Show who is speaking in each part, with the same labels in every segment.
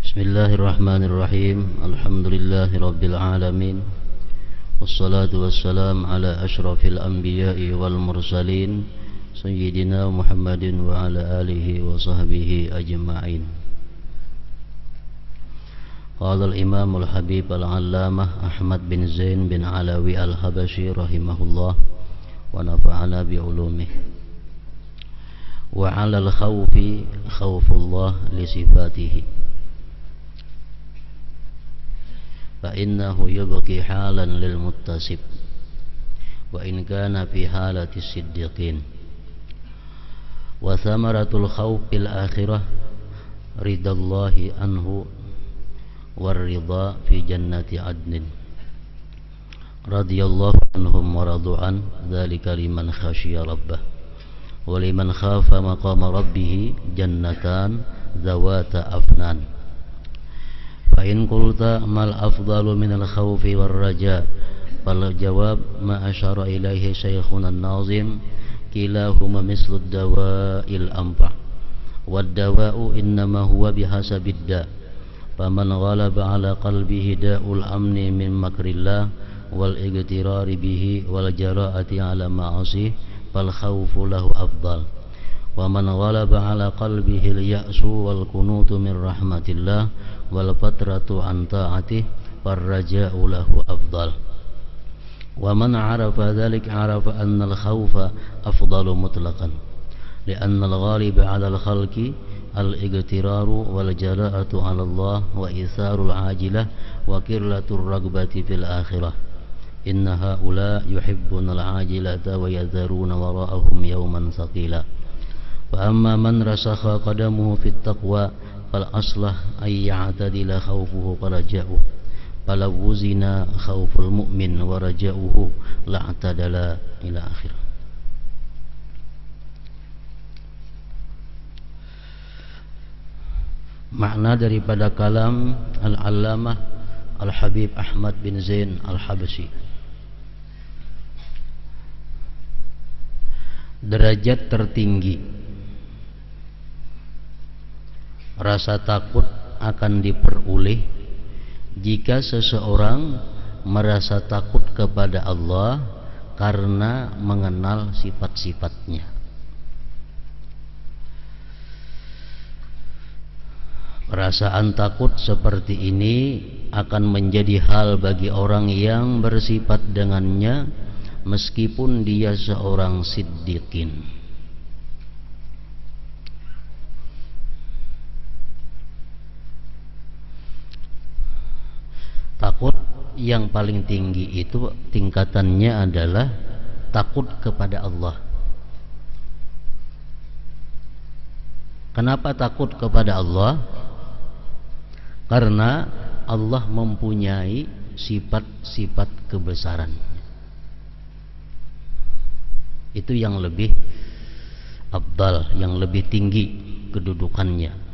Speaker 1: Bismillahirrahmanirrahim. Alhamdulillahirabbil alamin. Wassalatu wassalam ala asyrafil anbiya'i wal mursalin sayyidina Muhammadin wa ala alihi wa sahbihi ajma'in. Qala al-imam al-habib al-allamah Ahmad bin Zain bin Alawi al-Habashi rahimahullah wa nafa'ana bi ulumihi. Wa 'ala al-khawfi khawfullah li sifatihi fa innahu yubqi halan lil muttasib wa in kana fi halati siddiqin wa thamaratul khawfil akhirah ridallahi anhu warridha fi jannati adnin radhiyallahu anhum wa radu'an dzalika liman khasyiya rabbah wa liman khafa maqama rabbih jannatan zawata afnan. Fa in qulta mal afdalu minal khawfi war raja fal jawab ma asyara ilaihi syekhuna an-nazim kilahuma mislu ad-dawa'il anfa wad dawa'u innama huwa bihasabid da faman ghalaba ala qalbihi da'ul amni min makrillah wal igtirari bihi wal jara'ati ala ma'asih fal khawfu lahu afdal wa man ghalaba ala qalbihi al-ya'su wal kunutu min rahmatillah wal fatratu an ta'atih far raja'u lahu afdal wa man 'arafa dhalik 'arafa anna al-khawfa afdalu mutlaqan li'anna al-ghaliba 'ala al-khalqi al-igtiraru wal jara'atu 'ala Allah wa itharul 'ajilah wa qirlatur ragbati fil akhirah inna haula yuhibbuna al-'ajilata wa yadharuna wara'ahum yawman thaqila fa amma man rasakha qadamuhu fit taqwa fal aslah ay ya'tadila khawfuhu wa raja'uhu falaw wuzina khawful mu'min wa raja'uhu la'tadala ila akhir. Makna daripada kalam al-allamah al-habib Ahmad bin Zain al-Habashi. Derajat tertinggi rasa takut akan diperoleh jika seseorang merasa takut kepada Allah karena mengenal sifat-sifatnya. Perasaan takut seperti ini akan menjadi hal bagi orang yang bersifat dengannya meskipun dia seorang siddiqin. Takut yang paling tinggi itu tingkatannya adalah takut kepada Allah. Kenapa takut kepada Allah? Karena Allah mempunyai sifat-sifat kebesaran. Itu yang lebih afdal, yang lebih tinggi kedudukannya.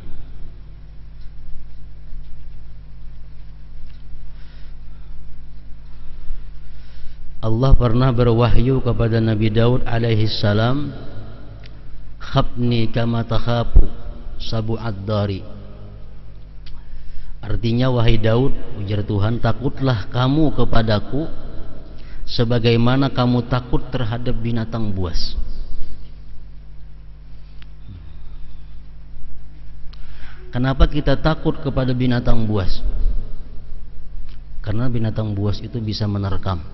Speaker 1: Allah pernah berwahyu kepada Nabi Daud alaihi salam, khabni kama takhafu sabu'ad dari. Artinya, wahai Daud, ujar Tuhan, takutlah kamu kepadaku sebagaimana kamu takut terhadap binatang buas. Kenapa kita takut kepada binatang buas? Karena binatang buas itu bisa menerkam.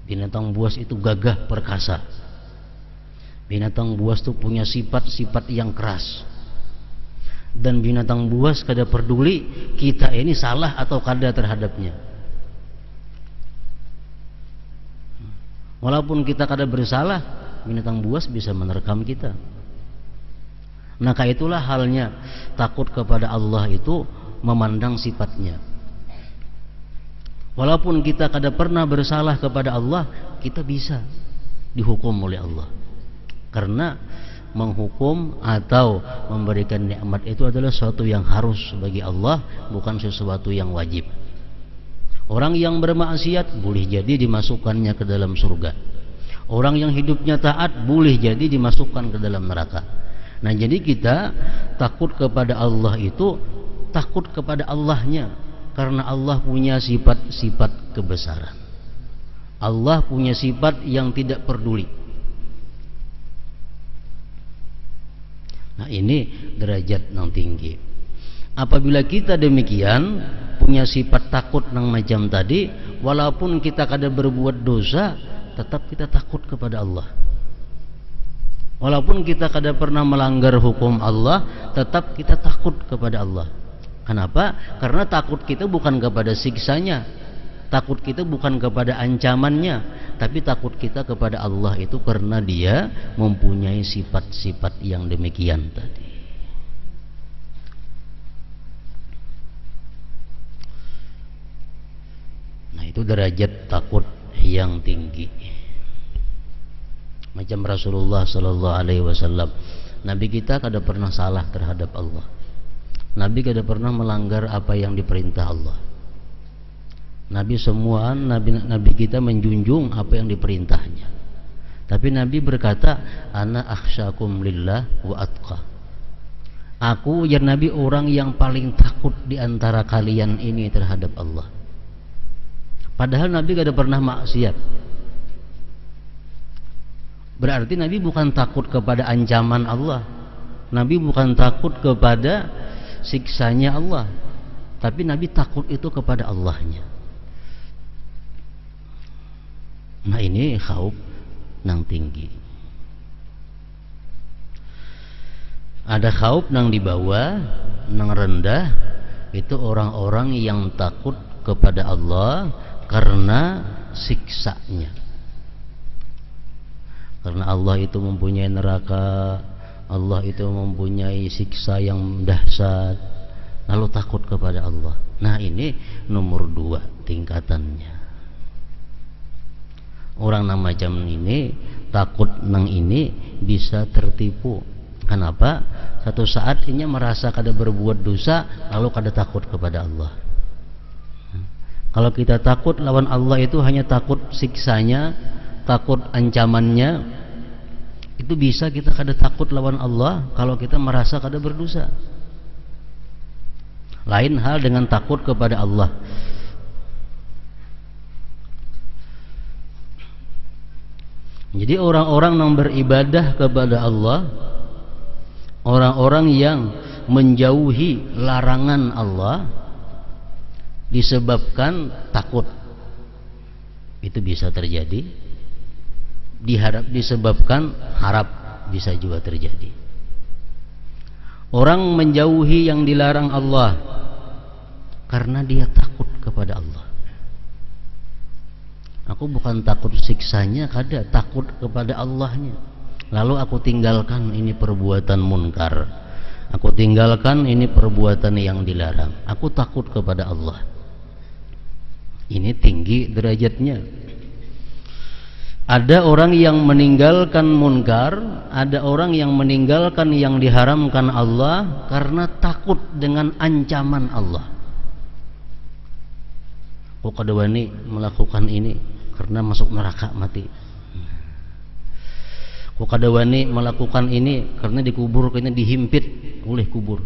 Speaker 1: Binatang buas itu gagah perkasa. Binatang buas itu punya sifat-sifat yang keras. Dan binatang buas kada peduli kita ini salah atau kada terhadapnya. Walaupun kita kada bersalah, binatang buas bisa menerkam kita. Maka itulah halnya takut kepada Allah itu memandang sifatnya. Walaupun kita kada pernah bersalah kepada Allah, kita bisa dihukum oleh Allah. Karena menghukum atau memberikan nikmat itu adalah sesuatu yang harus bagi Allah, bukan sesuatu yang wajib. Orang yang bermaksiat boleh jadi dimasukkannya ke dalam surga. Orang yang hidupnya taat boleh jadi dimasukkan ke dalam neraka. Nah, jadi kita takut kepada Allah itu takut kepada Allahnya, karena Allah punya sifat-sifat kebesaran. Allah punya sifat yang tidak peduli. Nah, ini derajat yang tinggi. Apabila kita demikian punya sifat takut yang macam tadi, walaupun kita kada berbuat dosa, tetap kita takut kepada Allah. Walaupun kita kada pernah melanggar hukum Allah, tetap kita takut kepada Allah. Kenapa? Karena takut kita bukan kepada siksanya, takut kita bukan kepada ancamannya, tapi takut kita kepada Allah itu karena Dia mempunyai sifat-sifat yang demikian tadi. Nah, itu derajat takut yang tinggi. Macam Rasulullah sallallahu alaihi wasallam, Nabi kita kada pernah salah terhadap Allah. Nabi kada pernah melanggar apa yang diperintah Allah. Nabi kita menjunjung apa yang diperintahnya. Tapi Nabi berkata, ana akhsyakum lillah wa atqa. Aku ya Nabi orang yang paling takut di antara kalian ini terhadap Allah. Padahal Nabi kada pernah maksiat. Berarti Nabi bukan takut kepada ancaman Allah, Nabi bukan takut kepada siksanya Allah, tapi Nabi takut itu kepada Allahnya. Nah, ini khauf nang tinggi. Ada khauf nang di bawah, nang rendah, itu orang-orang yang takut kepada Allah karena siksanya. Karena Allah itu mempunyai neraka, Allah itu mempunyai siksa yang dahsyat, lalu takut kepada Allah. Nah, ini nomor 2 tingkatannya. Orang yang macam ini, takut nang ini bisa tertipu. Kenapa? Satu saat ini merasa kada berbuat dosa, lalu kada takut kepada Allah. Kalau kita takut lawan Allah itu hanya takut siksanya, takut ancamannya, itu bisa kita kada takut lawan Allah kalau kita merasa kada berdosa. Lain hal dengan takut kepada Allah. Jadi orang-orang yang beribadah kepada Allah, orang-orang yang menjauhi larangan Allah disebabkan takut, itu bisa terjadi. Disebabkan harap, bisa juga terjadi. Orang menjauhi yang dilarang Allah karena dia takut kepada Allah. Aku bukan takut siksanya, kada, takut kepada Allahnya. Lalu aku tinggalkan ini perbuatan munkar, aku tinggalkan ini perbuatan yang dilarang, aku takut kepada Allah. Ini tinggi derajatnya. Ada orang yang meninggalkan munkar, ada orang yang meninggalkan yang diharamkan Allah karena takut dengan ancaman Allah. Kok kada wani melakukan ini karena masuk neraka mati. Kok kada wani melakukan ini karena dikubur, karena dihimpit oleh kubur.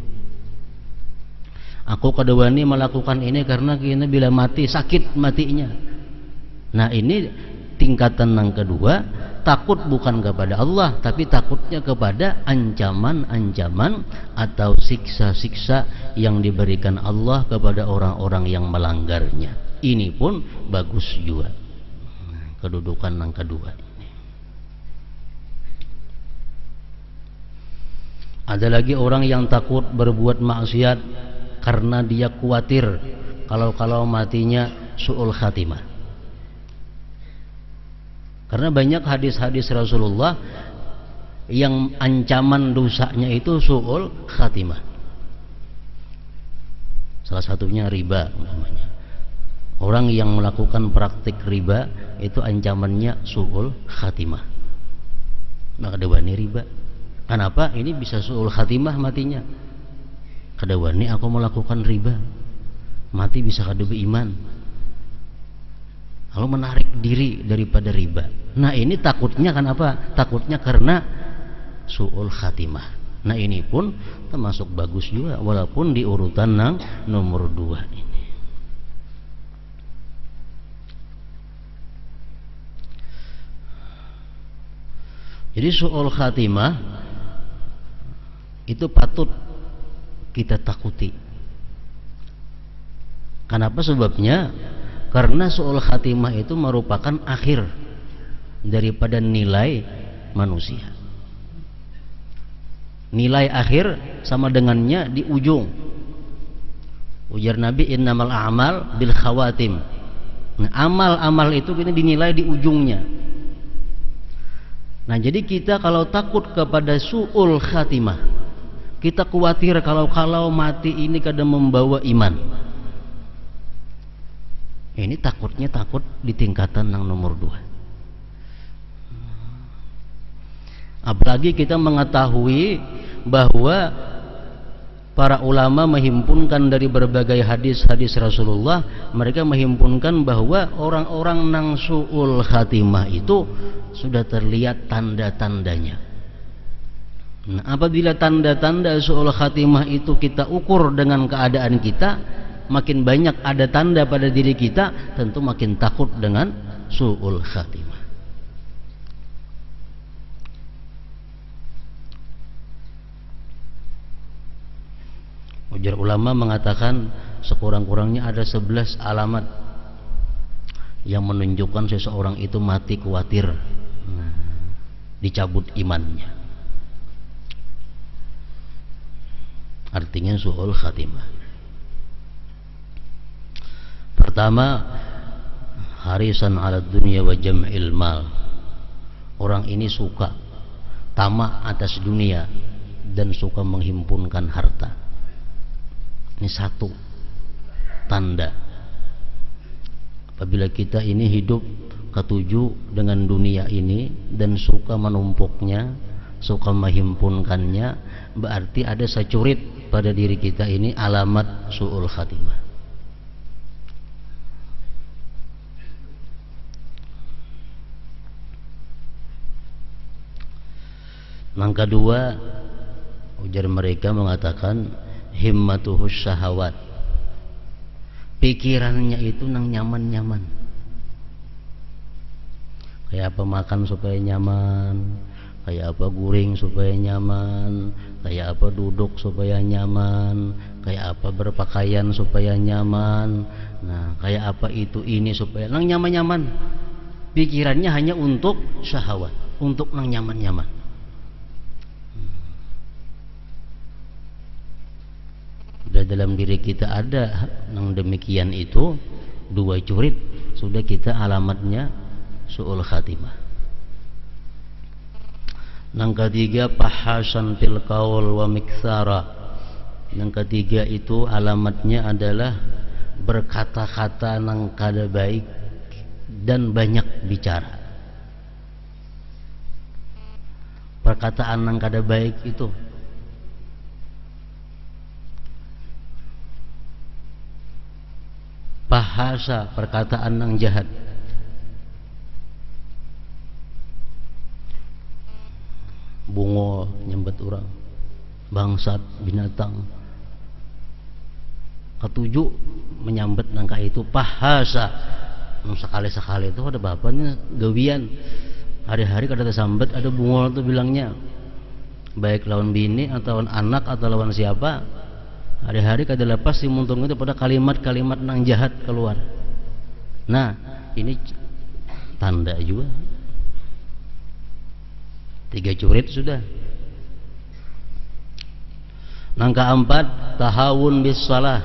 Speaker 1: Aku kada wani melakukan ini karena kena bila mati sakit matinya. Nah, ini tingkatan yang kedua, takut bukan kepada Allah, tapi takutnya kepada ancaman-ancaman atau siksa-siksa yang diberikan Allah kepada orang-orang yang melanggarnya. Ini pun bagus juga, kedudukan yang kedua. Ada lagi orang yang takut berbuat maksiat karena dia khawatir kalau matinya su'ul khatimah. Karena banyak hadis-hadis Rasulullah yang ancaman dosanya itu su'ul khatimah. Salah satunya riba namanya. Orang yang melakukan praktik riba itu ancamannya su'ul khatimah. Maka dewani riba. Kenapa? Ini bisa su'ul khatimah matinya. Kadewani aku melakukan riba, mati bisa kada beriman. Lalu menarik diri daripada riba. Nah, ini takutnya kenapa? Takutnya karena su'ul khatimah. Nah ini pun termasuk bagus juga walaupun di urutan nomor 2 ini. Jadi su'ul khatimah itu patut kita takuti. Kenapa sebabnya? Karena su'ul khatimah itu merupakan akhir daripada nilai manusia. Nilai akhir sama dengannya di ujung. Ujar Nabi, innamal a'mal bil khawatim. Nah, amal-amal itu kita dinilai di ujungnya. Nah, jadi kita kalau takut kepada su'ul khatimah, kita khawatir kalau mati ini kadang membawa iman. Ini takutnya takut di tingkatan yang nomor 2. Apalagi kita mengetahui bahwa para ulama menghimpunkan dari berbagai hadis-hadis Rasulullah, mereka menghimpunkan bahwa orang-orang nang su'ul khatimah itu sudah terlihat tanda-tandanya. Nah, apabila tanda-tanda su'ul khatimah itu kita ukur dengan keadaan kita, makin banyak ada tanda pada diri kita, tentu makin takut dengan su'ul khatimah. Ujar ulama mengatakan sekurang-kurangnya ada 11 alamat yang menunjukkan seseorang itu mati khawatir dicabut imannya. Artinya su'ul khatimah. Pertama, harisan 'ala dunya wa jam'il mal. Orang ini suka tamak atas dunia dan suka menghimpunkan harta. Ini satu tanda apabila kita ini hidup ketujuh dengan dunia ini dan suka menumpuknya, suka menghimpunkannya, berarti ada securit pada diri kita ini alamat su'ul khatimah. Yang kedua, ujar mereka mengatakan himmatuhus syahawat. Pikirannya itu nang nyaman-nyaman. Kayak apa makan supaya nyaman, kayak apa guring supaya nyaman, kayak apa duduk supaya nyaman, kayak apa berpakaian supaya nyaman. Nah, kayak apa itu ini supaya nang nyaman-nyaman. Pikirannya hanya untuk syahwat, untuk nang nyaman-nyaman. Dalam diri kita ada yang demikian itu, dua curit, sudah kita alamatnya su'ul khatimah. Yang ketiga, fahasan fil qaul wa miksara. Yang ketiga itu alamatnya adalah berkata-kata nang kada baik dan banyak bicara. Perkataan nang kada baik itu bahasa, perkataan yang jahat. Bungo nyembet orang, bangsat, binatang. Ketujuh menyambet nangka itu bahasa. Sekali-sekali itu ada bapaknya gawian. Hari-hari kada tersambet ada bungo itu bilangnya. Baik lawan bini atau lawan anak atau lawan siapa, hari-hari kada lepas si muntung itu pada kalimat-kalimat nang jahat keluar. Nah, ini tanda juga. 3 curit sudah. Yang keempat, tahawun bis shalah.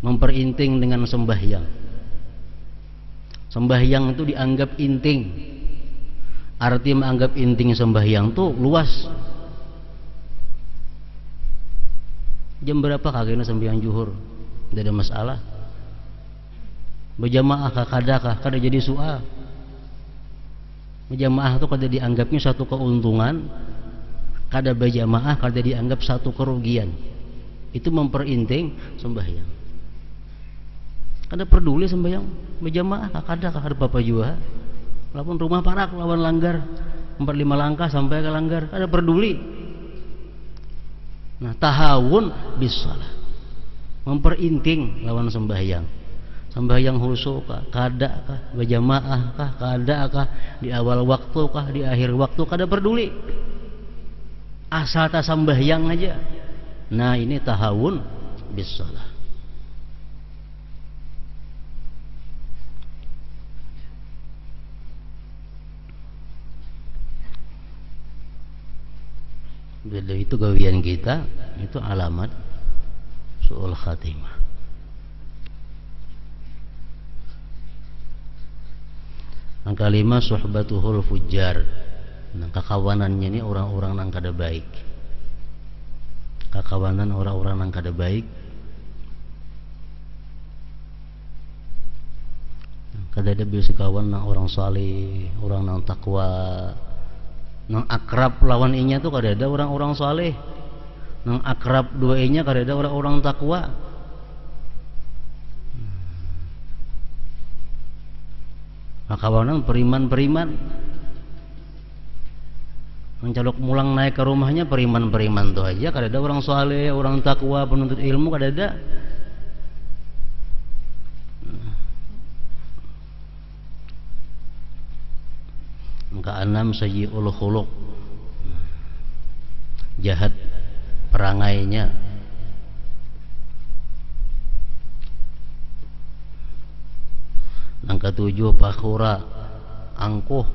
Speaker 1: Memperinting dengan sembahyang. Sembahyang itu dianggap inting. Arti menganggap inting sembahyang itu luas. Jam berapa kagaknya sembahyang zuhur? Tidak ada masalah. Berjamaah kadakah? Kada jadi soal. Berjamaah itu kada dianggapnya satu keuntungan, kada berjamaah kada dianggap satu kerugian. Itu memperinting sembahyang. Kada peduli sembahyang berjamaah kadakah kada apa-apa juga. Walaupun rumah parak lawan langgar 4-5 langkah sampai ke langgar, kada peduli. Nah, tahawun bis shalah. Memperinting lawan sembahyang. Sembahyang khusyuk kah, kada kah, berjamaah kah, kada kah, di awal waktu kah, di akhir waktu, kada peduli. Asal tak sembahyang aja. Nah, ini tahawun bis shalah. Bila itu gawian kita, itu alamat su'ul khatimah. Yang kelima, suhbatuhul fujjar. Nah, kakawanannya ini orang-orang yang kada baik. Kakawanan orang-orang yang kada baik. Kada ada bisa kawan nang orang saleh, orang nang takwa, nang akrab lawan inya tuh kada ada orang-orang saleh. Nang akrab dua inya kada ada orang-orang takwa. Kawanan periman-periman. Mencalok mulang naik ke rumahnya periman-periman tuh aja, kada ada orang saleh, orang takwa, penuntut ilmu kada ada. Keenam, sayyi'ul khuluq, jahat perangainya. Yang ketujuh, fakhura, angkuh.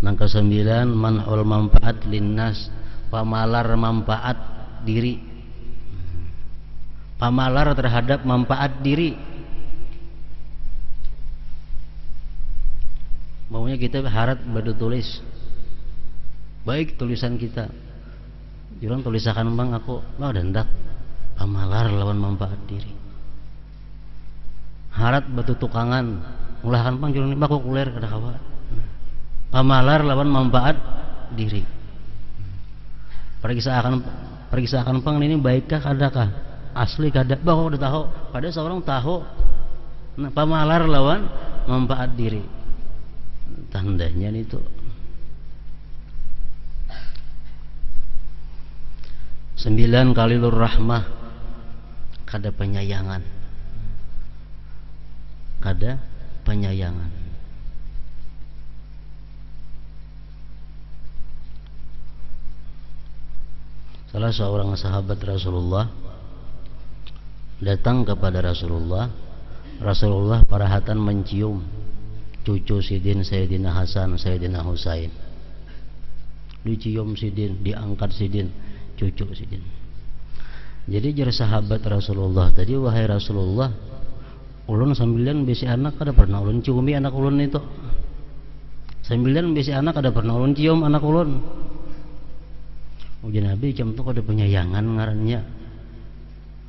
Speaker 1: Yang kesembilan, man'ul manfaat linnas, pamalar manfaat diri, pamalar terhadap manfaat diri. Maunya kita harap bertulis baik tulisan kita, jurang tulisakan bang aku lo dendak pamalar lawan manfaat diri. Harap batu tukangan ngulahan bang jurang baku kuler kada kawa. Pamalar lawan manfaat diri. Periksakan pang ini baikkah kadakah? Asli kada? Bah udah tahu. Pada seorang tahu. Nah, pamalar lawan manfaat diri. Tandanya itu. 9, kalilur rahmah, kada penyayangan. Kada penyayangan. Salah seorang sahabat Rasulullah datang kepada Rasulullah. Rasulullah parahatan mencium cucu sidin Sayyidina Hasan, Sayyidina Husain. Dicium sidin, diangkat sidin, cucu sidin. Jadi jar sahabat Rasulullah tadi, wahai Rasulullah, ulun sambilan bisi anak kada pernah ulun ciumi anak ulun itu. Sambilan bisi anak kada pernah ulun cium anak ulun. Ujian Nabi jam tu kada penyayangan ngarannya.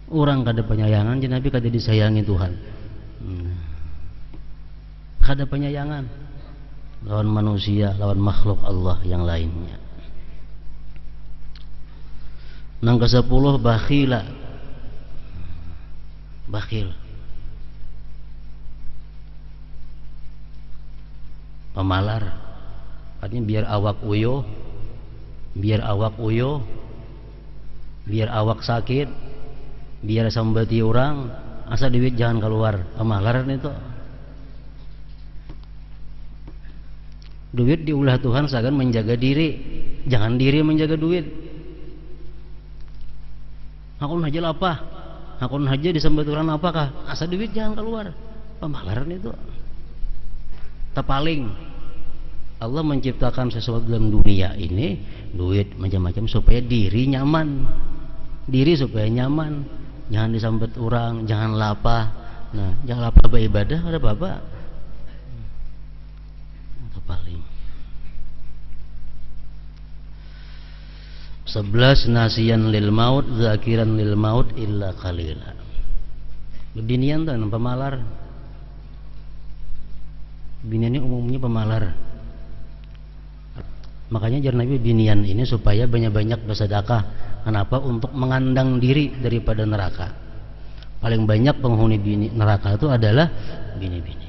Speaker 1: Orang kada penyayangan, jadi Nabi kada disayangi Tuhan. Kada penyayangan lawan manusia, lawan makhluk Allah yang lainnya. Nang ke-10, bakhila, bakhil, pemalar. Artinya biar awak uyo, biar awak uyo, biar awak sakit, biar sambati orang, asa duit jangan keluar. Pemalaran itu. Duit diulah Tuhan seakan menjaga diri, jangan diri menjaga duit. Aku haja apa? Aku haja disambut orang apakah? Asa duit jangan keluar. Pemalaran itu. Terpaling. Allah menciptakan sesuatu dalam dunia ini, duit macam-macam supaya diri nyaman, diri supaya nyaman, jangan disambut orang, jangan lapar. Nah, jangan lapar beribadah, ada apa-apa. Paling 11, nasiyan lil maut, zakiran lil maut illa qalila. Binian tuh pemalar. Binian ini umumnya pemalar. Makanya jar Nabi binian ini supaya banyak-banyak bersedekah. Kenapa? Untuk mengandang diri daripada neraka. Paling banyak penghuni neraka itu adalah bini-bini.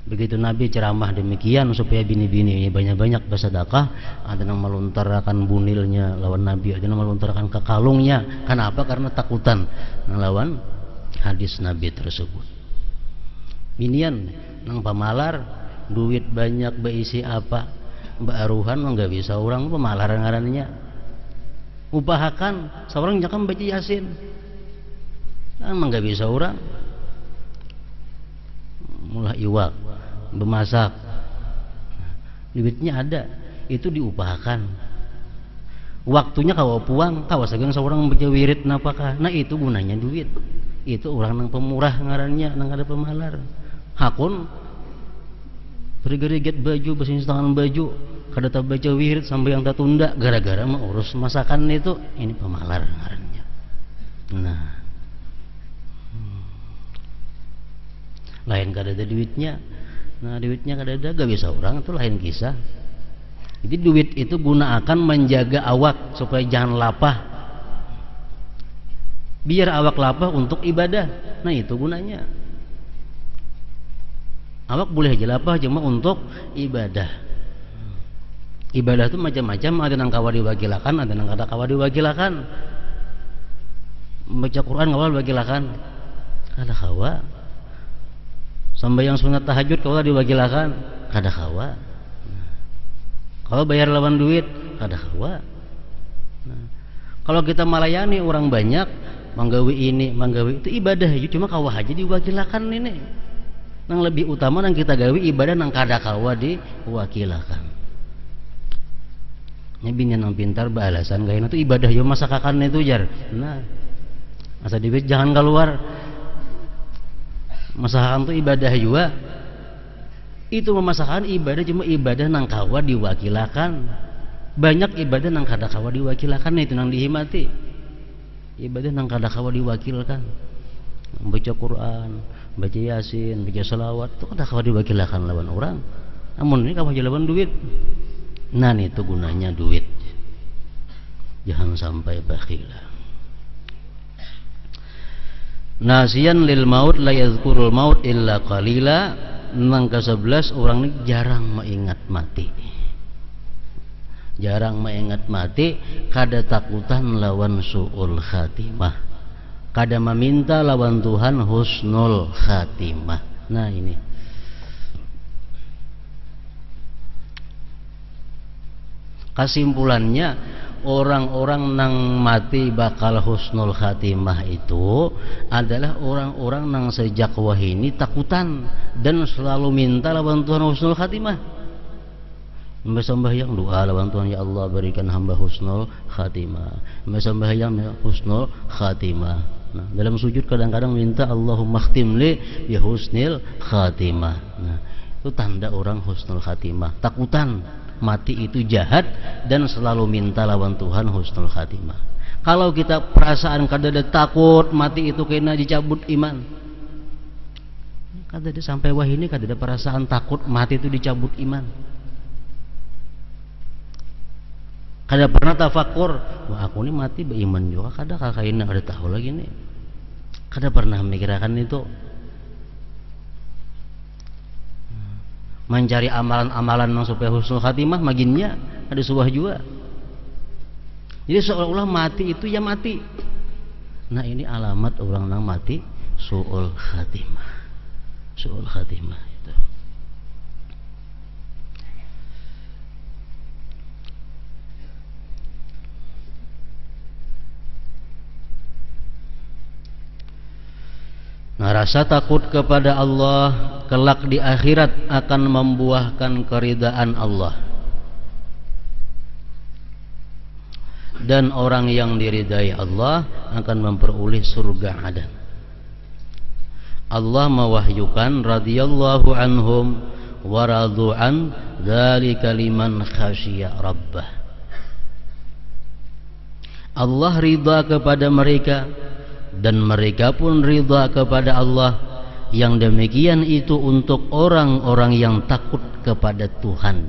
Speaker 1: Begitu Nabi ceramah demikian supaya bini-bini ini banyak-banyak bersedekah, ada yang melontarkan bunilnya lawan Nabi, ada yang melontarkan ke kalungnya. Kenapa? Karena takutan lawan hadis Nabi tersebut. Binian nang pamalar duit banyak beisi apa? Mbak Aruhan mah nggak bisa orang pemalar ngarannya. Upahakan seorang jangan baca Yasin. Emang nggak bisa orang. Mulai iwak bemasak, duitnya ada, itu diupahakan. Waktunya kawa puang, kawa sagang seorang baca wirid napakah. Nah itu gunanya duit. Itu orang nang pemurah ngarannya, nang ada pemalar. Hakun beriget baju, bersihin tangan baju, kada tak baca wirid sampai yang tak tunda gara-gara mau urus masakan itu. Ini pemalar ngarannya. Nah, lain kada ada duitnya. Nah duitnya kada ada, gak bisa orang, itu lain kisah. Jadi duit itu gunakan menjaga awak supaya jangan lapah. Biar awak lapah untuk ibadah. Nah itu gunanya. Awak boleh aja lapah cuma untuk ibadah. Ibadah itu macam-macam, ada yang kawa diwakilakan, ada yang kada kawa diwakilakan. Membaca Quran kawa diwakilakan, kada kawa. Sampai yang sunat tahajud kalau diwakilakan kada kawa. Kalau bayar lawan duit kada kawa. Kalau kita melayani orang banyak, manggawi ini manggawi itu ibadah aja, cuma kawa aja diwakilakan ini. Nang lebih utama nang kita gawi ibadah nang kada kawa diwakilakan. Nyebin yang pintar balasan gayana itu ibadah yo masakakan itu jar. Nah, asa duit jangan keluar. Masakan itu ibadah juga. Itu memasakkan ibadah cuma ibadah nang kawa diwakilakan. Banyak ibadah nang kada kawa diwakilakan, itu nang dihimati. Ibadah nang kada kawa diwakilkan. Baca Quran, baca Yasin, baca selawat itu kada kawa diwakilakan lawan orang. Namun ini kawa lawan duit. Nah itu gunanya duit. Jangan sampai bakhilah. Nasiyan lil maut la yadhkurul maut illa qalila. Nang ke-11 orang ini jarang mengingat mati. Jarang mengingat mati, kada takutan lawan su'ul khatimah. Kada meminta lawan Tuhan husnul khatimah. Nah ini. Kesimpulannya, orang-orang nang mati bakal husnul khatimah itu adalah orang-orang nang sejak wahini takutan dan selalu minta lawan Tuhan husnul khatimah. Sembahyang doa lawan Tuhan, ya Allah berikan hamba husnul khatimah. Sembahyang husnul khatimah. Nah, dalam sujud kadang-kadang minta Allahumma khtimli bi husnil khatimah. Nah, itu tanda orang husnul khatimah. Takutan mati itu jahat dan selalu minta lawan Tuhan husnul khatimah. Kalau kita perasaan kadada takut mati itu kena dicabut iman, kadada sampai wah ini kadada perasaan takut mati itu dicabut iman. Kada pernah tafakur, wah aku ini mati beriman juga, kada kakaknya kada tahu lagi nih, kada pernah memikirkan itu. Mencari amalan-amalan yang supaya husnul khatimah maginnya ada sebuah juga. Jadi seolah-olah mati itu ya mati. Nah ini alamat orang yang mati su'ul khatimah. Su'ul khatimah itu. Nah, rasa takut kepada Allah kelak di akhirat akan membuahkan keridaan Allah. Dan orang yang diridai Allah akan memperoleh surga adan. Allah mewahyukan radhiyallahu anhum wa radu'an dzalika liman khasyiya rabbah. Allah ridha kepada mereka dan mereka pun ridha kepada Allah. Yang demikian itu untuk orang-orang yang takut kepada Tuhan.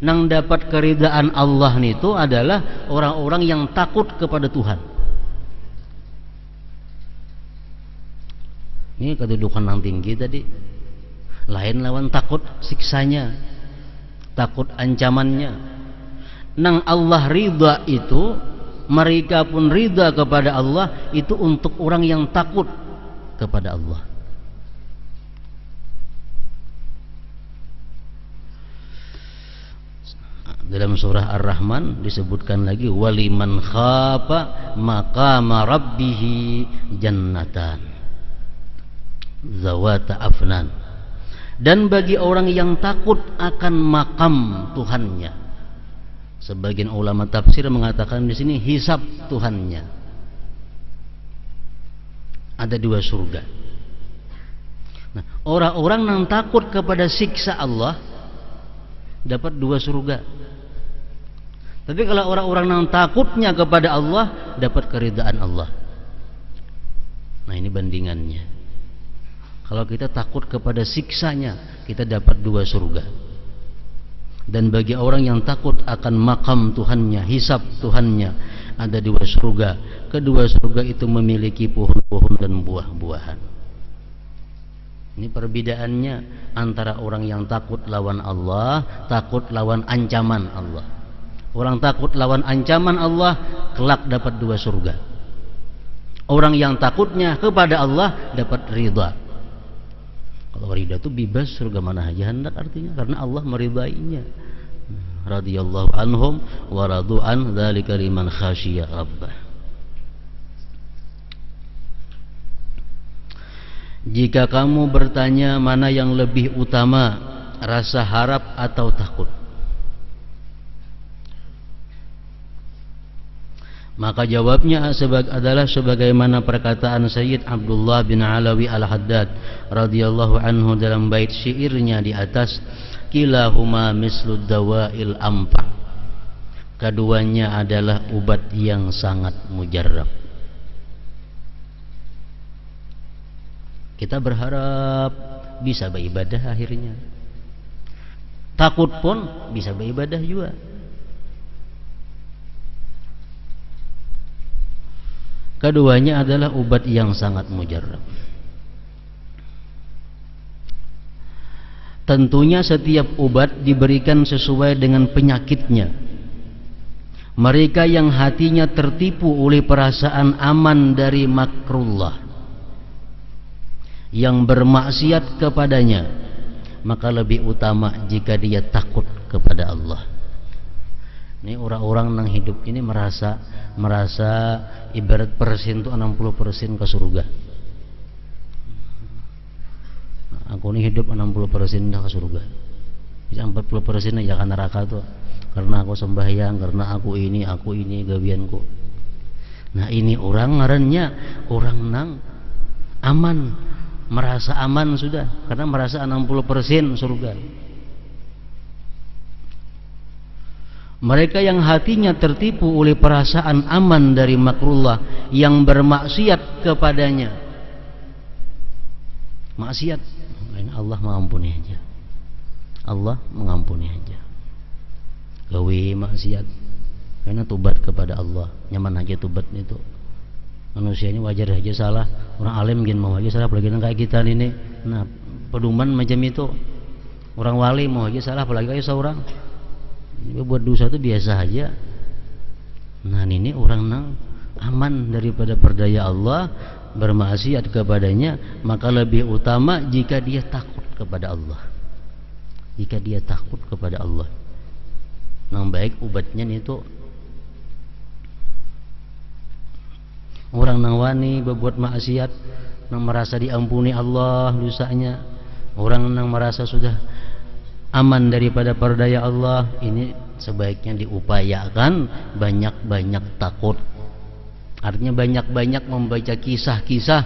Speaker 1: Nang dapat keridaan Allah itu adalah orang-orang yang takut kepada Tuhan. Ini kedudukan yang tinggi tadi. Lain lawan takut siksanya, takut ancamannya. Nang Allah ridha itu, mereka pun ridha kepada Allah, itu untuk orang yang takut kepada Allah. Dalam surah Ar-Rahman disebutkan lagi, waliman khafa maqama rabbih jannatan zawata afnan. Dan bagi orang yang takut akan makam Tuhannya, sebagian ulama tafsir mengatakan di sini hisab Tuhannya, ada 2 surga. Nah, orang-orang yang takut kepada siksa Allah dapat 2 surga. Tapi kalau orang-orang yang takutnya kepada Allah dapat keridhaan Allah. Nah, ini bandingannya. Kalau kita takut kepada siksanya, kita dapat 2 surga. Dan bagi orang yang takut akan makam Tuhannya, hisab Tuhannya, ada 2 surga. Kedua surga itu memiliki pohon-pohon dan buah-buahan. Ini perbedaannya antara orang yang takut lawan Allah, takut lawan ancaman Allah. Orang takut lawan ancaman Allah kelak dapat 2 surga. Orang yang takutnya kepada Allah dapat ridha. Kalau ridha itu bebas, surga mana aja hendak artinya, karena Allah meridainya. Radhiyallahu anhum wa radu an, dzalika liman khasyiya rabbah. Jika kamu bertanya mana yang lebih utama, rasa harap atau takut, maka jawabnya adalah sebagaimana perkataan Sayyid Abdullah bin Alawi Al-Haddad radhiyallahu anhu dalam bait syairnya di atas, kilahuma mislud dawa'il amfa. Keduanya adalah obat yang sangat mujarrab. Kita berharap bisa beribadah akhirnya. Takut pun bisa beribadah juga. Keduanya adalah obat yang sangat mujarrab. Tentunya setiap obat diberikan sesuai dengan penyakitnya. Mereka yang hatinya tertipu oleh perasaan aman dari makrullah, yang bermaksiat kepadanya, maka lebih utama jika dia takut kepada Allah. Ini orang-orang yang hidup ini merasa ibarat persen itu 60% ke surga. Aku ini hidup 60% dah ke surga. Bisa 40% aja ke neraka tuh. Karena aku sembahyang, karena aku ini gawianku. Nah, ini orang ngarannya orang nang aman, merasa aman sudah, karena merasa 60% surga. Mereka yang hatinya tertipu oleh perasaan aman dari makrullah, yang bermaksiat kepadanya. Maksiat, Allah mengampuni aja. Allah mengampuni aja. Gawe maksiat, karena tobat kepada Allah. Nyaman aja tobat itu. Manusia ini wajar aja salah. Orang alim gini mau aja salah, apalagi kayak kita ini. Nah, pedoman macam itu. Orang wali mau aja salah, apalagi kayak seorang. Buat dosa itu biasa aja. Nah, ini orang nang aman daripada perdaya Allah, bermaksiat kepadanya, maka lebih utama jika dia takut kepada Allah. Jika dia takut kepada Allah, nang baik obatnya itu orang nang wani berbuat maksiat, nang merasa diampuni Allah dosanya, orang nang merasa sudah aman daripada perdaya Allah, ini sebaiknya diupayakan banyak-banyak takut. Artinya banyak-banyak membaca kisah-kisah,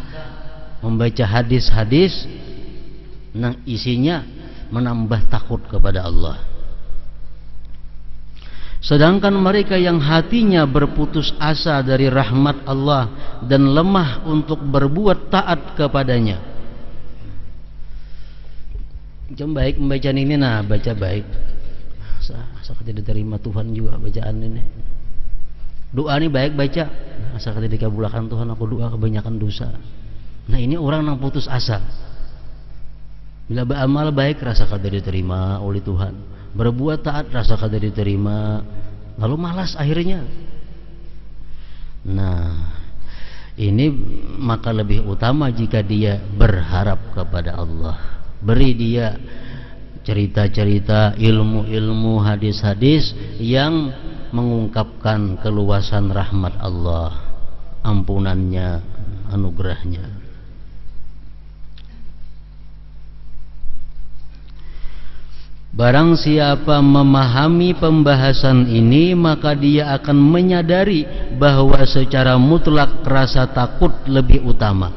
Speaker 1: membaca hadis-hadis yang isinya menambah takut kepada Allah. Sedangkan mereka yang hatinya berputus asa dari rahmat Allah dan lemah untuk berbuat taat kepadanya, jam baik membaca ini, nah baca baik, asal tidak diterima Tuhan juga bacaan ini. Doa ini baik baca, asal tidak dikabulkan Tuhan, aku doa kebanyakan dosa. Nah ini orang yang putus asa. Bila beramal baik rasa kada diterima oleh Tuhan, berbuat taat rasa kada diterima, lalu malas akhirnya. Nah ini maka lebih utama jika dia berharap kepada Allah. Beri dia cerita-cerita, ilmu-ilmu, hadis-hadis yang mengungkapkan keluasan rahmat Allah, ampunannya, anugerahnya. Barang siapa memahami pembahasan ini, maka dia akan menyadari bahwa secara mutlak rasa takut lebih utama.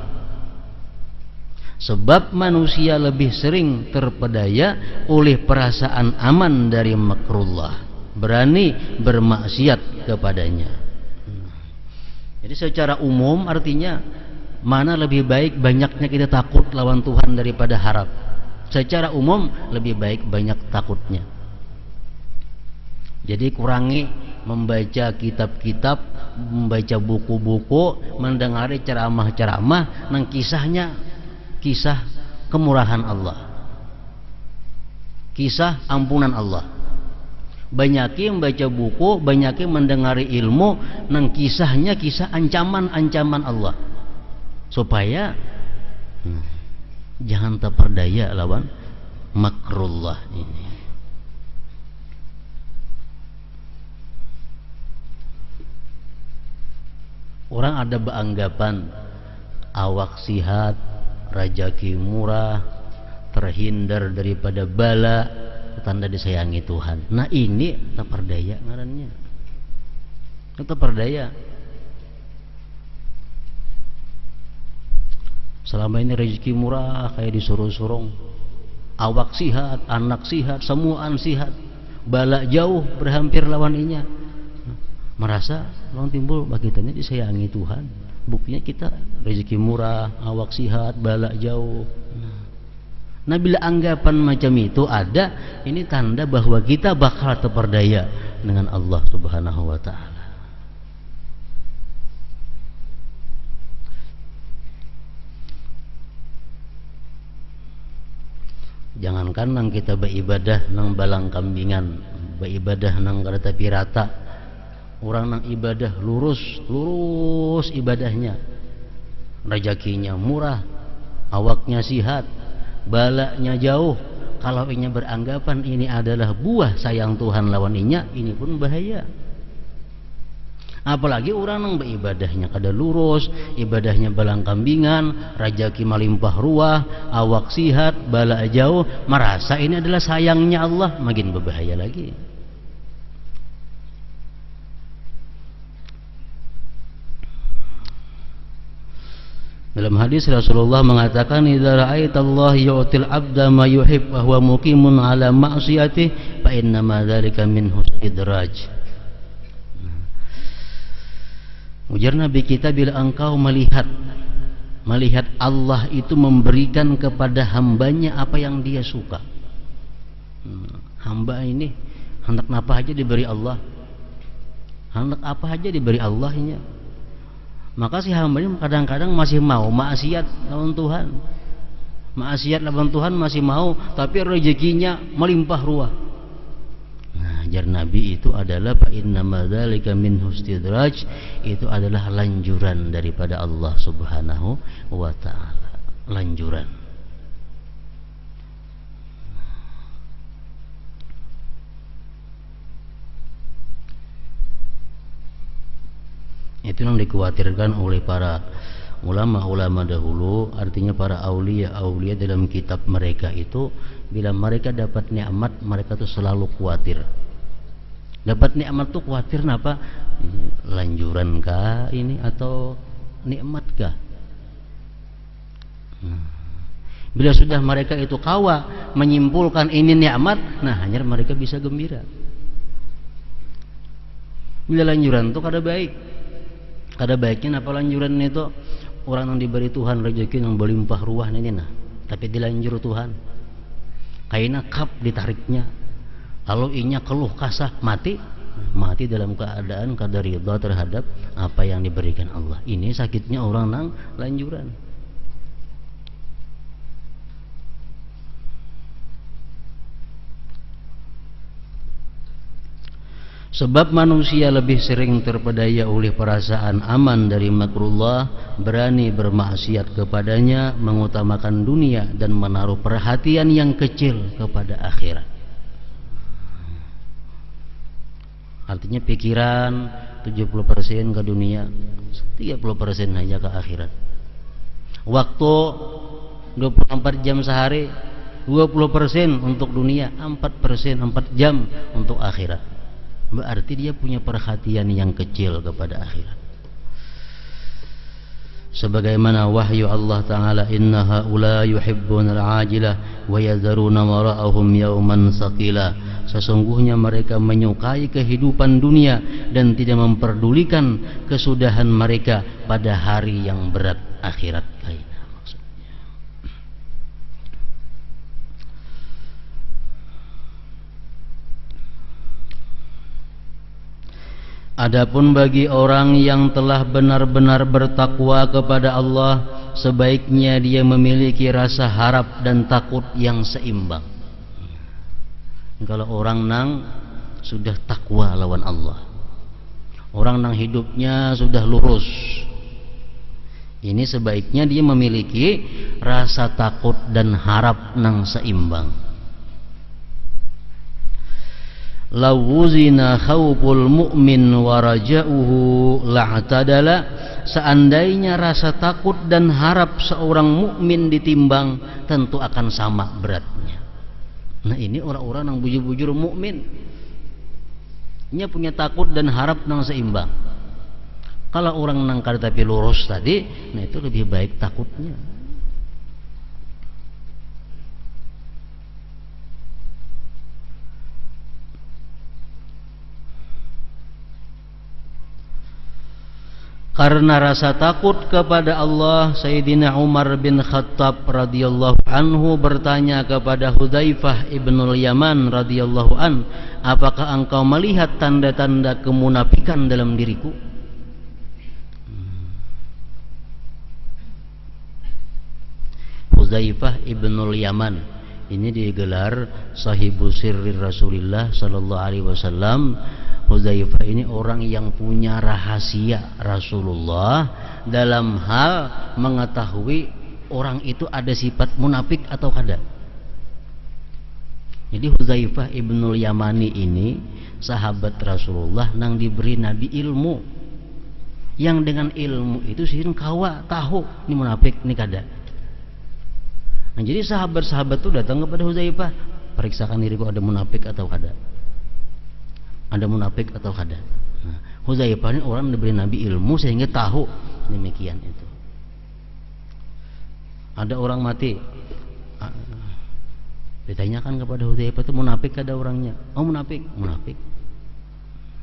Speaker 1: Sebab manusia lebih sering terpedaya oleh perasaan aman dari makrullah, berani bermaksiat kepadanya. Jadi secara umum artinya mana lebih baik banyaknya kita takut lawan Tuhan daripada harap. Secara umum lebih baik banyak takutnya. Jadi kurangi membaca kitab-kitab, membaca buku-buku, mendengari ceramah-ceramah nang kisahnya kisah kemurahan Allah, kisah ampunan Allah. Banyaki membaca buku, banyaki mendengari ilmu nang kisahnya kisah ancaman-ancaman Allah, supaya jangan terperdaya lawan makrullah ini. Orang ada beranggapan awak sihat, rajaki murah, terhindar daripada bala, tanda disayangi Tuhan. Nah ini terperdaya ngarannya. Terperdaya. Selama ini rezeki murah kayak disuruh-suruh, awak sihat, anak sihat, semuaan sihat, bala jauh berhampir lawan inya, merasa orang timbul bagitanya disayangi Tuhan. Buktinya kita rezeki murah, awak sihat, bala jauh. Nah bila anggapan macam itu ada, ini tanda bahwa kita bakal terperdaya dengan Allah Subhanahu wa ta'ala. Jangankan nang kita beribadah nang balang kambingan, beribadah nang kada tapi rata. Orang nang ibadah lurus ibadahnya, rezekinya murah, awaknya sihat, balaknya jauh. Kalau inya beranggapan ini adalah buah sayang Tuhan lawan inya, ini pun bahaya. Apalagi orang yang beribadahnya kada lurus, ibadahnya balang kambingan, rajaki melimpah ruah, awak sihat, bala jauh, merasa ini adalah sayangnya Allah, makin berbahaya lagi. Dalam hadis Rasulullah mengatakan, "Idza ra'aitallaha yu'til 'abda ma yuhib wa huwa muqimun 'ala ma'siyatihi fa inna ma dzalika minhu istidraj." Ujar Nabi kita, bila engkau melihat Allah itu memberikan kepada hambanya apa yang dia suka. Hamba ini hendak apa aja diberi Allah, hendak apa aja diberi Allah ini. Maka si hamba ini kadang-kadang masih mau maksiat lawan Tuhan, maksiat lawan Tuhan masih mau, tapi rezekinya melimpah ruah. Nah, ajar Nabi itu adalah fa inna madzalika min istidraj, itu adalah lanjuran daripada Allah Subhanahu wa ta'ala, lanjuran. Itu yang dikhawatirkan oleh para ulama-ulama dahulu, artinya para aulia dalam kitab mereka itu, bila mereka dapat nikmat mereka tuh selalu khawatir. Dapat nikmat tuh khawatir kenapa? Lanjuran kah ini atau nikmat kah? Bila sudah mereka itu kawa menyimpulkan ini nikmat, nah hanya mereka bisa gembira. Bila lanjuran tuh kada baik. Kada baiknya apa lanjuran itu? Orang yang diberi Tuhan rezeki yang berlimpah ruah ini nah, tapi dilanjur Tuhan. Kaina kap ditariknya. Kalau inya keluh kasah mati dalam keadaan kada ridha terhadap apa yang diberikan Allah. Ini sakitnya orang nang lanjuran. Sebab manusia lebih sering terpedaya oleh perasaan aman dari makrullah, berani bermaksiat kepadanya, mengutamakan dunia dan menaruh perhatian yang kecil kepada akhirat. Artinya pikiran 70% ke dunia, 30% hanya ke akhirat. Waktu 24 jam sehari, 20% untuk dunia, 4% 4 jam untuk akhirat. Berarti dia punya perhatian yang kecil kepada akhirat. Sebagaimana wahyu Allah Ta'ala, inna haula yuhibbuna al-ajilah wa yadharuna wara'ahum yawman saqila. Sesungguhnya mereka menyukai kehidupan dunia dan tidak memperdulikan kesudahan mereka pada hari yang berat akhirat. Adapun bagi orang yang telah benar-benar bertakwa kepada Allah, sebaiknya dia memiliki rasa harap dan takut yang seimbang. Kalau orang nang sudah takwa lawan Allah, orang nang hidupnya sudah lurus, ini sebaiknya dia memiliki rasa takut dan harap nang seimbang. Lawuzina khawful mu'min wa raja'uhu la'tadala. Seandainya rasa takut dan harap seorang mukmin ditimbang, tentu akan sama beratnya. Nah, ini orang-orang yang bujur-bujur mukmin, nya punya takut dan harap nang seimbang. Kalau orang nang kada tapi lurus tadi, nah itu lebih baik takutnya. Karena rasa takut kepada Allah, Sayyidina Umar bin Khattab radhiyallahu anhu bertanya kepada Hudzaifah ibnul Yaman radhiyallahu an, apakah engkau melihat tanda-tanda kemunafikan dalam diriku? Hudzaifah ibnul Yaman ini digelar sahibu sirri Rasulullah sallallahu alaihi wasallam. Hudzaifah ini orang yang punya rahasia Rasulullah dalam hal mengetahui orang itu ada sifat munafik atau kada. Jadi Hudzaifah ibnul Yamani ini sahabat Rasulullah nang diberi Nabi ilmu, yang dengan ilmu itu sih kawa tahu ini munafik ini kada. Nah, jadi sahabat-sahabat itu datang kepada Hudzaifah, periksakan diriku ada munafik atau kada. Ada munafik atau kada. Nah, Hudzaifah ini orang diberi Nabi ilmu sehingga tahu demikian itu. Ada orang mati, ditanyakan kepada Hudzaifah itu munafik kada orangnya? Oh munafik, munafik.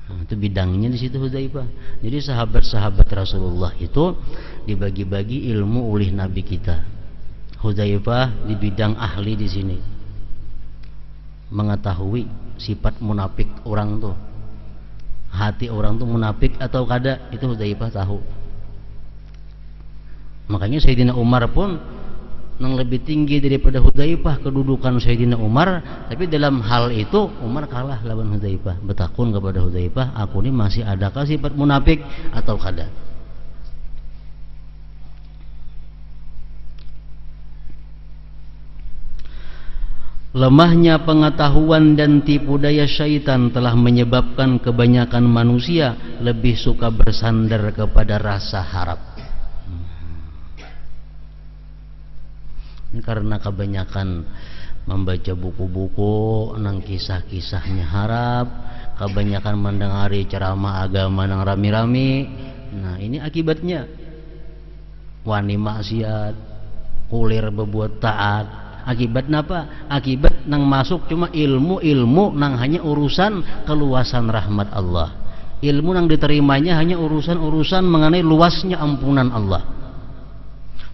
Speaker 1: Nah, itu bidangnya di situ Hudzaifah. Jadi sahabat-sahabat Rasulullah itu dibagi-bagi ilmu oleh Nabi kita. Hudzaifah di bidang ahli di sini, mengetahui sifat munafik orang tuh, hati orang tuh munafik atau kada, itu Hudzaifah tahu. Makanya Sayyidina Umar pun yang lebih tinggi daripada Hudzaifah kedudukan Sayyidina Umar, tapi dalam hal itu Umar kalah lawan Hudzaifah. Bertakun kepada Hudzaifah, aku ini masih adakah sifat munafik atau kada? Lemahnya pengetahuan dan tipu daya syaitan telah menyebabkan kebanyakan manusia lebih suka bersandar kepada rasa harap. Ini karena kebanyakan membaca buku-buku nang kisah-kisahnya harap, kebanyakan mendengari ceramah agama nang rami-rami. Nah, ini akibatnya wani maksiat, kulir berbuat taat. Akibat apa? Akibat nang masuk cuma ilmu-ilmu nang hanya urusan keluasan rahmat Allah. Ilmu nang diterimanya hanya urusan-urusan mengenai luasnya ampunan Allah.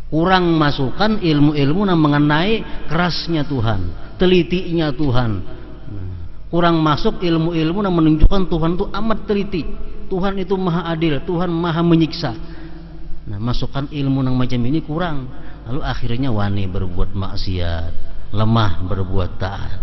Speaker 1: Kurang masukkan ilmu-ilmu nang mengenai kerasnya Tuhan, telitinya Tuhan. Kurang masuk ilmu-ilmu nang menunjukkan Tuhan itu amat teliti. Tuhan itu maha adil, Tuhan maha menyiksa. Nah, masukkan ilmu nang macam ini kurang. Lalu akhirnya wani berbuat maksiat, lemah berbuat taat.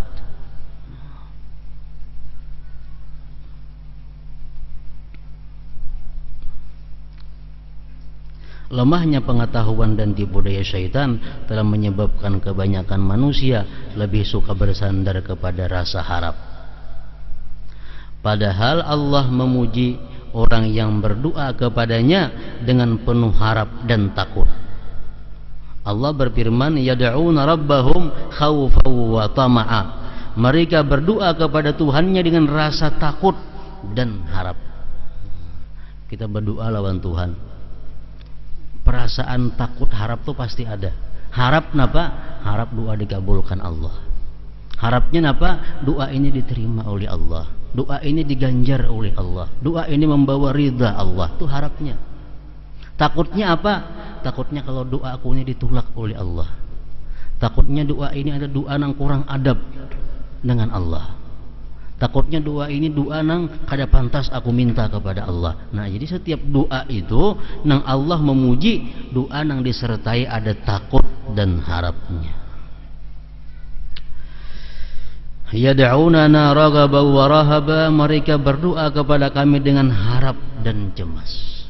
Speaker 1: Lemahnya pengetahuan dan tipu daya syaitan telah menyebabkan kebanyakan manusia lebih suka bersandar kepada rasa harap. Padahal Allah memuji orang yang berdoa kepadanya dengan penuh harap dan takut. Allah berfirman, yad'una rabbahum khawfan wa tama'a. Mereka berdoa kepada Tuhannya dengan rasa takut dan harap. Kita berdoa lawan Tuhan, perasaan takut harap tuh pasti ada. Harap napa? Harap doa dikabulkan Allah. Harapnya napa? Doa ini diterima oleh Allah, doa ini diganjar oleh Allah, doa ini membawa ridha Allah. Itu harapnya. Takutnya apa? Takutnya kalau doa aku ini ditolak oleh Allah. Takutnya doa ini ada doa nang kurang adab dengan Allah. Takutnya doa ini doa nang kada pantas aku minta kepada Allah. Nah, jadi setiap doa itu nang Allah memuji, doa nang disertai ada takut dan harapnya. Yad'unana raghaban wa rahaba, mereka berdoa kepada kami dengan harap dan cemas.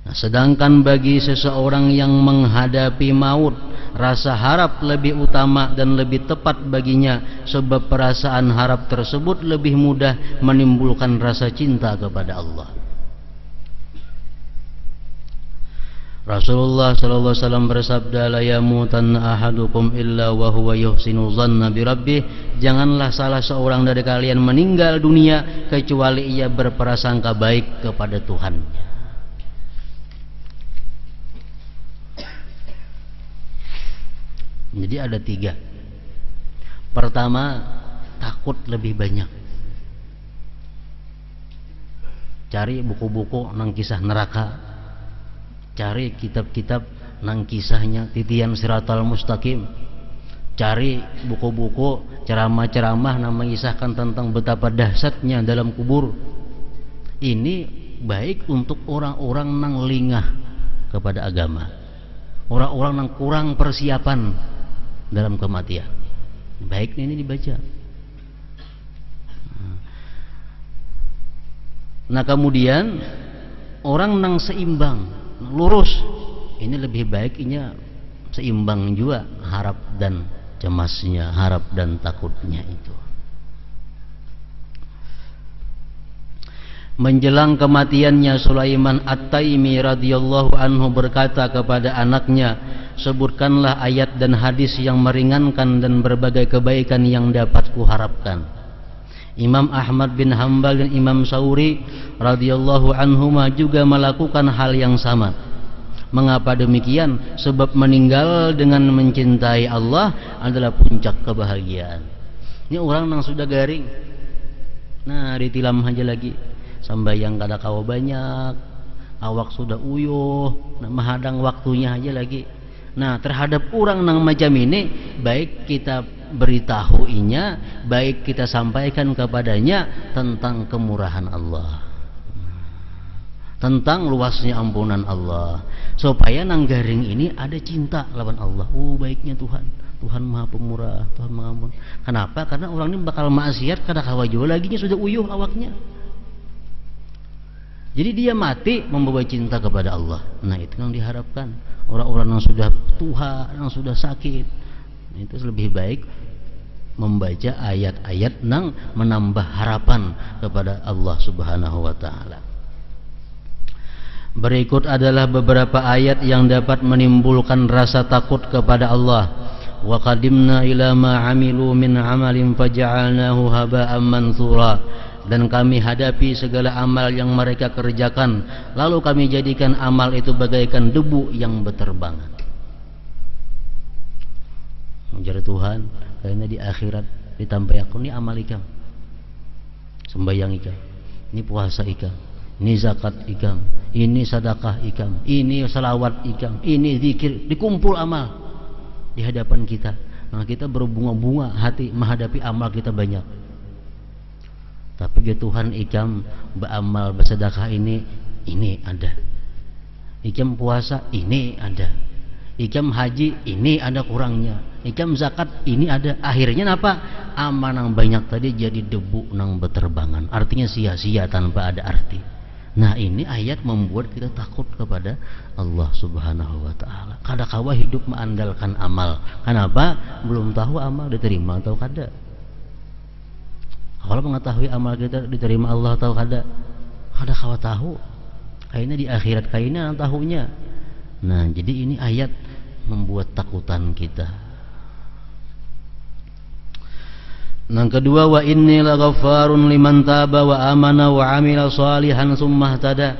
Speaker 1: Nah, sedangkan bagi seseorang yang menghadapi maut, rasa harap lebih utama dan lebih tepat baginya, sebab perasaan harap tersebut lebih mudah menimbulkan rasa cinta kepada Allah. Rasulullah sallallahu alaihi wasallam bersabda, la yamutanna ahadukum illa wa huwa yuhsinu dhanna bi rabbih. Janganlah salah seorang dari kalian meninggal dunia kecuali ia berprasangka baik kepada Tuhannya. Jadi ada 3. Pertama, takut lebih banyak. Cari buku-buku nang kisah neraka, cari kitab-kitab nang kisahnya titian Siratal Mustaqim, cari buku-buku ceramah-ceramah nang mengisahkan tentang betapa dahsyatnya dalam kubur. Ini baik untuk orang-orang nang lingah kepada agama, orang-orang nang kurang persiapan dalam kematian. Baik ini dibaca. Nah, kemudian orang nang seimbang, lurus, ini lebih baik ini seimbang juga harap dan cemasnya, harap dan takutnya itu. Menjelang kematiannya, Sulaiman At-Taimi radhiyallahu anhu berkata kepada anaknya, sebutkanlah ayat dan hadis yang meringankan dan berbagai kebaikan yang dapat kuharapkan. Imam Ahmad bin Hanbal dan Imam Sauri radhiyallahu anhuma juga melakukan hal yang sama. Mengapa demikian? Sebab meninggal dengan mencintai Allah adalah puncak kebahagiaan. Ini orang yang sudah garing, nah ditilam aja lagi, sambayang kada kawa banyak, awak sudah uyuh, nah menghadang waktunya aja lagi. Nah, terhadap orang nang macam ini, baik kita beritahuinya, baik kita sampaikan kepadanya tentang kemurahan Allah, tentang luasnya ampunan Allah, supaya nang garing ini ada cinta lawan Allah. Oh, baiknya Tuhan, Tuhan Maha Pemurah, Tuhan Mengampun. Kenapa? Karena orang ini bakal maksiat kada kawa jauh lagi, sudah uyuh awaknya. Jadi dia mati membawa cinta kepada Allah. Nah, itu yang diharapkan. Orang-orang yang sudah tua, yang sudah sakit, itu lebih baik membaca ayat-ayat yang menambah harapan kepada Allah Subhanahu wa taala. Berikut adalah beberapa ayat yang dapat menimbulkan rasa takut kepada Allah. Wa qadimna ila ma 'amilu min 'amalin faja'alnahu haba'an manthura. Dan kami hadapi segala amal yang mereka kerjakan, lalu kami jadikan amal itu bagaikan debu yang berterbangan. Menjadi Tuhan, karena di akhirat ditambah aku ini amal ikam, sembahyang ikam, ini puasa ikam, ini zakat ikam, ini sedekah ikam, ini salawat ikam, ini zikir, dikumpul amal di hadapan kita. Nah, kita berbunga-bunga hati menghadapi amal kita banyak. Tapi ya Tuhan, ikam beramal bersedekah ini ada, ikam puasa ini ada, ikam haji ini ada kurangnya, ikam zakat ini ada. Akhirnya apa? Amal yang banyak tadi jadi debu nang berterbangan, artinya sia-sia tanpa ada arti. Nah, ini ayat membuat kita takut kepada Allah Subhanahu wa taala. Kadakawa hidup mengandalkan amal. Kenapa? Belum tahu amal diterima atau kada. Kalau mengetahui amal kita diterima Allah atau kada, kadakawa tahu. Kayaknya di akhirat kayaknya tahunya. Nah, jadi ini ayat membuat takutan kita. Yang kedua, wa inni laghaffarun liman taba wa amana wa amila shalihan tsumma ihtada.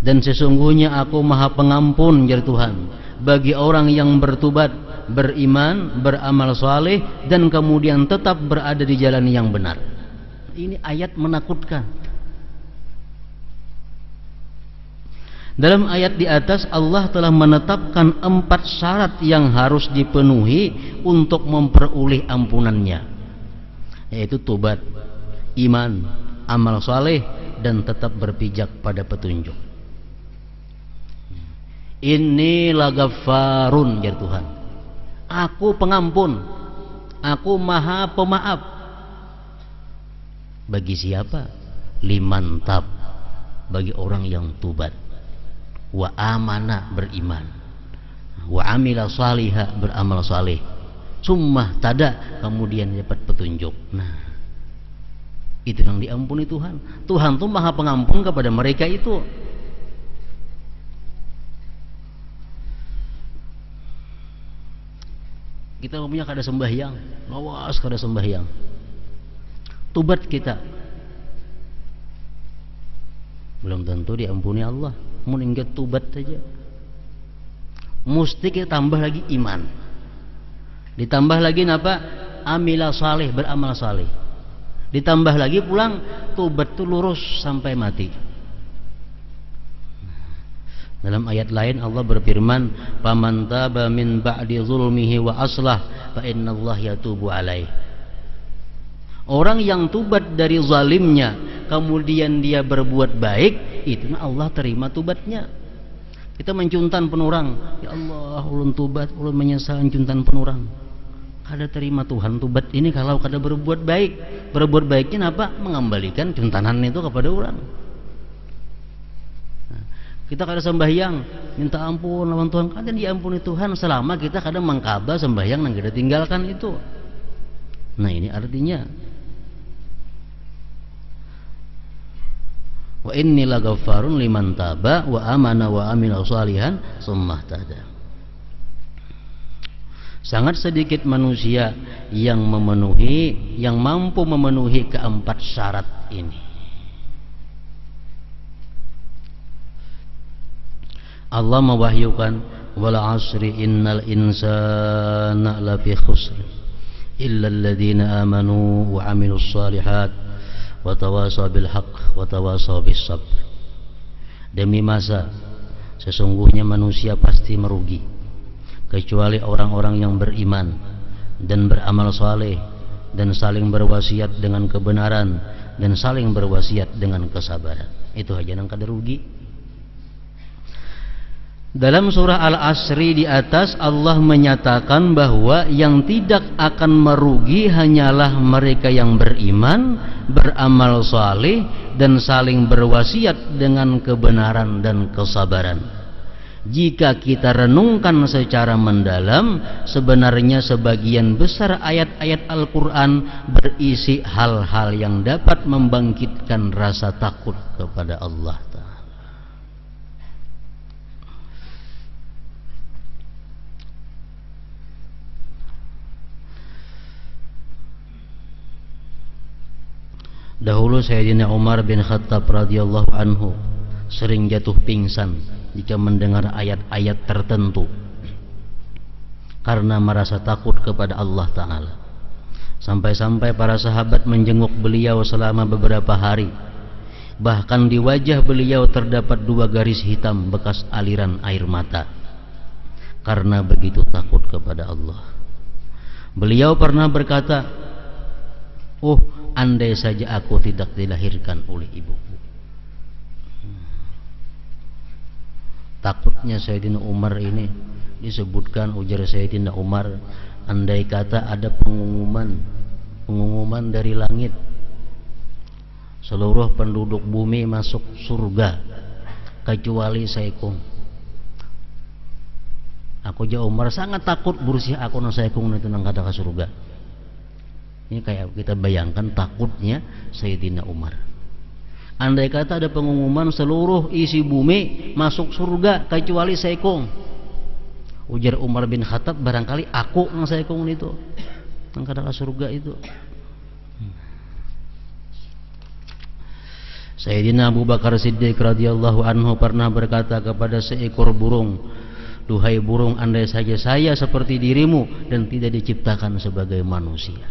Speaker 1: Dan sesungguhnya aku Maha Pengampun, jar Tuhan, bagi orang yang bertobat, beriman, beramal saleh dan kemudian tetap berada di jalan yang benar. Ini ayat menakutkan. Dalam ayat di atas Allah telah menetapkan 4 syarat yang harus dipenuhi untuk memperoleh ampunannya, yaitu tobat, iman, amal saleh dan tetap berpijak pada petunjuk. Inni laghaffarun, ya Tuhan, aku pengampun, aku maha pemaaf. Bagi siapa? Liman tab, bagi orang yang tobat, wa amana, beriman, wa amila salihah, beramal saleh, summah tada, kemudian dapat petunjuk. Nah, itu yang diampuni Tuhan. Tuhan tuh maha pengampun kepada mereka itu. Kita punya kada sembahyang, lawas kada sembahyang, tobat kita belum tentu diampuni Allah. Mun ingat tobat saja, mesti kita tambah lagi iman, ditambah lagi apa? Amila saleh, beramal saleh, ditambah lagi pulang tobat itu lurus sampai mati. Dalam ayat lain Allah berfirman, "Faman taba min ba'di zulmihi wa aslah fa innallaha yatubu alaih." Orang yang tobat dari zalimnya kemudian dia berbuat baik, itu Allah terima tobatnya. Kita mencuntan penurang, ya Allah, ulun tobat, ulun menyesal mencuntan penurang. Kada terima Tuhan tobat ini kalau kada berbuat baik. Berbuat baiknya apa? Mengembalikan cuntanan itu kepada orang. Kita kada sembahyang, minta ampun lawan Tuhan, kada diampuni Tuhan selama kita kada mengkaba sembahyang nang kada tinggalkan itu. Nah, ini artinya wa inni laghaffarun liman taba wa amana wa amila shalihan tsumma ihtada. Sangat sedikit manusia yang mampu memenuhi keempat syarat ini. Allah mewahyukan, wal asri innal insana lafi khusr illa alladhina amanu wa amilus shalihat wa tawasaw bil haqq wa tawasaw bis sabr. Demi masa, sesungguhnya manusia pasti merugi kecuali orang-orang yang beriman dan beramal saleh dan saling berwasiat dengan kebenaran dan saling berwasiat dengan kesabaran. Itu aja yang kada rugi. Dalam surah Al-Asri di atas Allah menyatakan bahwa yang tidak akan merugi hanyalah mereka yang beriman, beramal saleh dan saling berwasiat dengan kebenaran dan kesabaran. Jika kita renungkan secara mendalam, sebenarnya sebagian besar ayat-ayat Al-Quran berisi hal-hal yang dapat membangkitkan rasa takut kepada Allah Ta'ala. Dahulu Sayyidina Umar bin Khattab radhiyallahu anhu sering jatuh pingsan jika mendengar ayat-ayat tertentu karena merasa takut kepada Allah Ta'ala. Sampai-sampai para sahabat menjenguk beliau selama beberapa hari. Bahkan di wajah beliau terdapat 2 garis hitam bekas aliran air mata karena begitu takut kepada Allah. Beliau pernah berkata, "Oh, andai saja aku tidak dilahirkan oleh ibuku." Takutnya Sayyidina Umar ini disebutkan, ujar Sayyidina Umar, andai kata ada pengumuman dari langit, seluruh penduduk bumi masuk surga kecuali Saikung. Aku jauh Umar sangat takut bersih aku nang Saikung itu nang kada ke surga. Ini kayak kita bayangkan takutnya Sayyidina Umar. Andai kata ada pengumuman seluruh isi bumi masuk surga kecuali Saikung, ujar Umar bin Khattab, barangkali aku nang Saikung itu nang kada ke surga itu. Sayyidina Abu Bakar Siddiq radhiyallahu anhu pernah berkata kepada seekor burung, duhai burung, andai saja saya seperti dirimu dan tidak diciptakan sebagai manusia.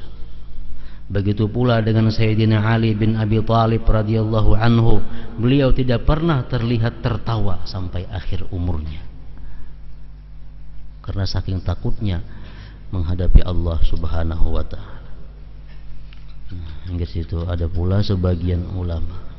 Speaker 1: Begitu pula dengan Sayyidina Ali bin Abi Thalib radhiyallahu anhu, beliau tidak pernah terlihat tertawa sampai akhir umurnya karena saking takutnya menghadapi Allah Subhanahu wa taala. Hingga situ ada pula sebagian ulama